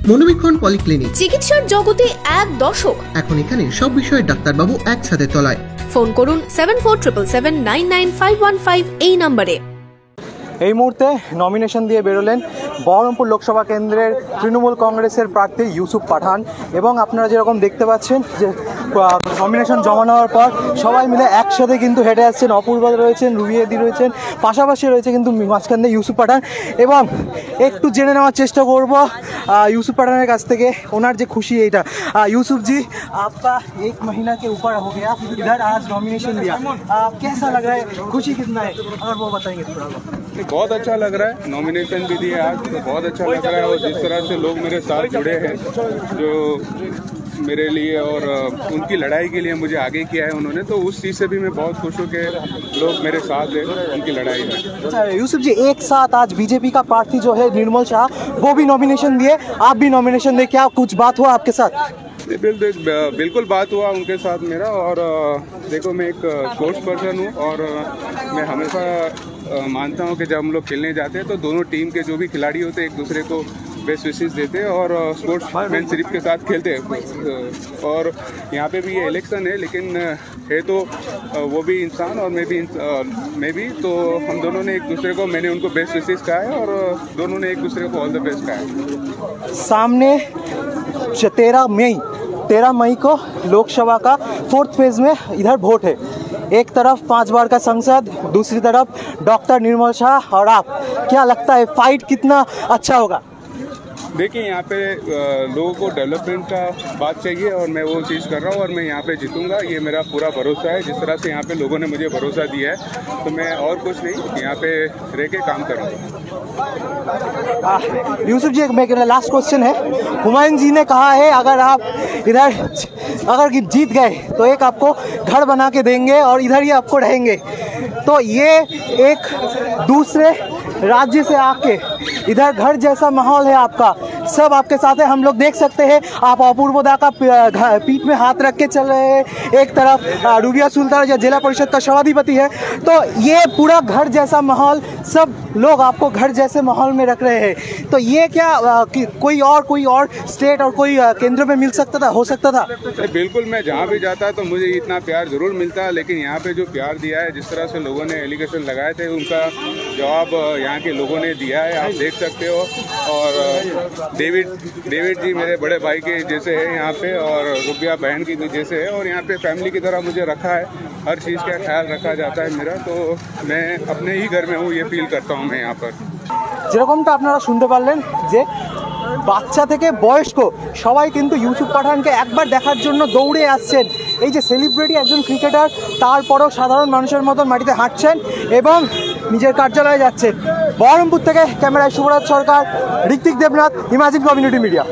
মনোবীক্ষণ polyclinic, চিকিৎসার জগতে এক দশক। এখন এখানে সব বিষয়ে ডাক্তারবাবু একসাথে তলায়। ফোন করুন 7477799515 এই নম্বরে। এই মুহূর্তে নমিনেশন দিয়ে বেরোলেন বহরমপুর লোকসভা কেন্দ্রের তৃণমূল কংগ্রেসের প্রার্থী ইউসুফ পাঠান, এবং আপনারা যেরকম দেখতে পাচ্ছেন যে নমিনেশন জমা নেওয়ার পর সবাই মিলে একসাথে কিন্তু হেঁটে আসছেন। অপূর্বা রয়েছেন, রুবিয়াদি রয়েছেন, পাশাপাশি রয়েছে কিন্তু মাঝখান দিয়ে ইউসুফ পাঠান। এবং একটু জেনে নেওয়ার চেষ্টা করব ইউসুফ পাঠানের কাছ থেকে ওনার যে খুশি এইটা। ইউসुफ जी, आपका 1 महीना के ऊपर हो गया, इधर आज नॉमिनेशन दिया, कैसा लग रहा है, खुशी कितना है, अगर वो बताएंगे थोड़ा। बहुत अच्छा लग रहा है, नॉमिनेशन भी दिए आज तो बहुत अच्छा लग रहा है। और जिस तरह से लोग मेरे साथ जुड़े हैं, जो मेरे लिए और उनकी लड़ाई के लिए मुझे आगे किया है उन्होंने, तो उस चीज़ से भी मैं बहुत खुश हूँ कि लोग मेरे साथ हैं उनकी लड़ाई में। अच्छा यूसुफ जी, एक साथ आज बीजेपी का प्रार्थी जो है निर्मल शाह, वो भी नॉमिनेशन दिए, आप भी नॉमिनेशन दिए, क्या कुछ बात हुआ आपके साथ? बिल्कुल बात हुआ उनके साथ मेरा। और देखो, मैं एक स्पोर्ट्स पर्सन हूँ और मैं हमेशा मानता हूँ कि जब हम लोग खेलने जाते हैं तो दोनों टीम के जो भी खिलाड़ी होते हैं एक दूसरे को बेस्ट विशेस देते हैं और स्पोर्ट्समैनशिप के साथ खेलते हैं। और यहाँ पे भी ये इलेक्शन है, लेकिन है तो वो भी इंसान और मैं भी तो हम दोनों ने एक दूसरे को, मैंने उनको बेस्ट विशेस कहा है और दोनों ने एक दूसरे को ऑल द बेस्ट कहा है। सामने 13 मई को लोकसभा का 4th फेज में इधर वोट है। एक तरफ 5 बार का सांसद, दूसरी तरफ डॉक्टर निर्मल शाह और आप, क्या लगता है फाइट कितना अच्छा होगा? देखिए, यहाँ पे लोगों को डेवलपमेंट का बात चाहिए और मैं वो चीज़ कर रहा हूँ और मैं यहाँ पे जीतूंगा, ये मेरा पूरा भरोसा है। जिस तरह से यहाँ पे लोगों ने मुझे भरोसा दिया है तो मैं और कुछ नहीं, यहाँ पे रह के काम करूँगा। यूसुफ जी, मेरा लास्ट क्वेश्चन है। हुमायूं जी ने कहा है अगर आप इधर जीत गए तो एक आपको घर बना के देंगे और इधर ही आपको रहेंगे। तो ये एक दूसरे राज्य से आके इधर घर जैसा माहौल है आपका, सब आपके साथ है, हम लोग देख सकते हैं। आप अपूर्वदा का पीठ में हाथ रख के चल रहे हैं, एक तरफ रूबिया सुल्तान जो जिला परिषद का सभाधिपति है। तो ये पूरा घर जैसा माहौल, सब लोग आपको घर जैसे माहौल में रख रहे हैं। तो ये क्या कोई और स्टेट और कोई केंद्र में मिल सकता था, हो सकता था? बिल्कुल, मैं जहाँ भी जाता तो मुझे इतना प्यार जरूर मिलता, लेकिन यहाँ पे जो प्यार दिया है, जिस तरह से लोगों ने एलिगेशन लगाए थे, उनका जवाब यहाँ के लोगों ने दिया है, आप देख सकते हो। और डेविड जी मेरे बड़े भाई के जैसे है यहाँ पे, और रुबिया बहन की जैसे है, और यहाँ पे फैमिली की तरह मुझे रखा है, हर चीज़ का ख्याल रखा जाता है मेरा। तो मैं अपने ही घर में हूँ, ये फील करता हूँ मैं यहाँ पर। যেরকমটা আপনারা শুনতে পারলেন যে বাচ্চা থেকে বয়স্ক সবাই কিন্তু ইউসুফ পাঠানকে একবার দেখার জন্য দৌড়ে আসছেন। এই যে সেলিব্রিটি একজন ক্রিকেটার, তারপরও সাধারণ মানুষের মতন মাটিতে হাঁটছেন এবং নিজের কার্যালয়ে যাচ্ছেন। বহরমপুর থেকে ক্যামেরায় Shubhraj Sarkar, Ritwik Debnath, Imagine Community media.